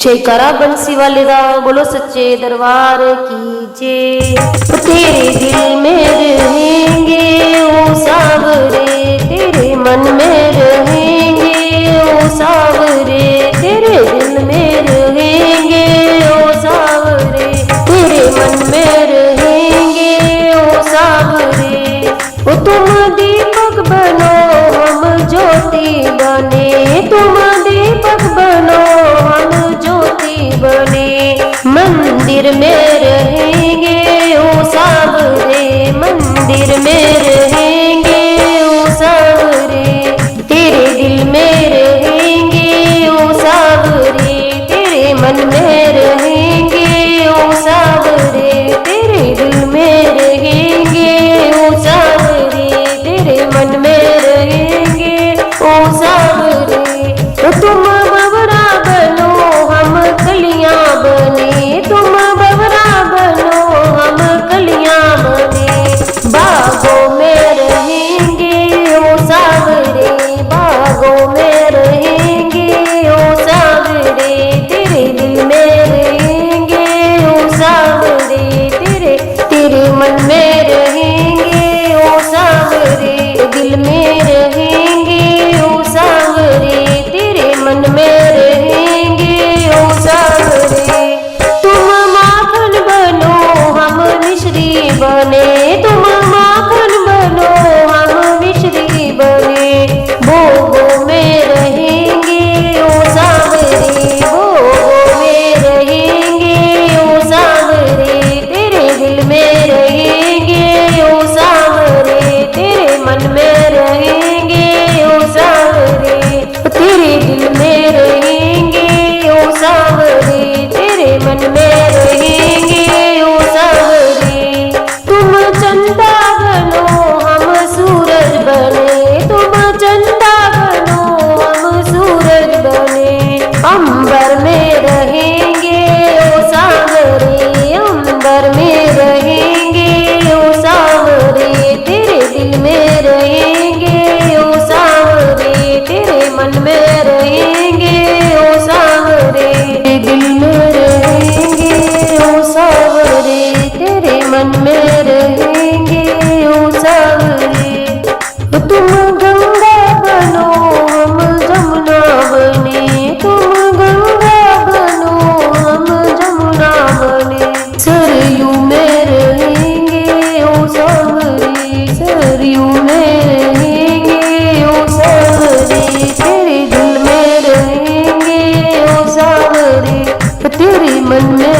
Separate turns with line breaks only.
जयकारा बंसी वाले दा बोलो सच्चे दरबार की जय। तेरे दिल में रहेंगे ओ सावरे, तेरे मन में रहेंगे ओ सावरे, तेरे दिल में रहेंगे ओ सावरे, तेरे मन में रहेंगे ओ सावरे। ओ तुम दीपक बनो हम ज्योति बने, तुम दीपक बनो हम ज्योति बने। मंदिर में रहेंगे ओ सावरे, मंदिर में रहेंगे ओ सावरे, तेरे दिल में रहेंगे ओ सावरे, तेरे मन में रहेंगे ओ सावरे, तेरे दिल में रहेंगे ओ सावरे, तेरे मन में रहेंगे ओ सावरे। तो तुम बबरा बनो हम कलियां बने, तुम बबरा बनो हम कलियां बने। बागों में रहेंगे ओ सावरे, बागों में रहेंगे ओ सावरे, तेरे दिल में रहेंगे ओ सावरे, तेरे तेरे मन में रहेंगे ओ सावरे, दिल में रहेंगे ओ सावरे, तेरे मन में रहेंगे ओ सावरे। तुम माखन बनो हम मिश्री बने, तुम माखन बनो हम मिश्री बने। भोगों में रहेंगे ओ सावरे, भोगों में रहेंगे ओ सावरे, तेरे दिल में रहेंगे ओ सावरे, तेरे मन में रहेंगे ओ सावरे, तेरे दिल में रहेंगे ओ सावरे, तेरे मन में रहेंगे ओ सावरे। तुम चंदा बनो हम सूरज बने, तुम चंदा बनो हम सूरज बने। अंबर में रहेंगे ओ सावरे, अंबर में रहेंगे ओ सावरे, तेरे दिल में रहेंगे ओ सावरे, तेरे मन में रहेंगे ओ सावरे, दिल में रहेंगे ओ सावरे, तेरे मन में रहेंगे ओ सावरे। तुम गंगा बनो हम जमुना बने, तुम गंगा बनो हम जमुना बने। सरयू में रहेंगे ओ सावरे, सरयू में रहेंगे ओ सावरे, तेरे दिल में रहेंगे ओ सावरे, तेरे मन में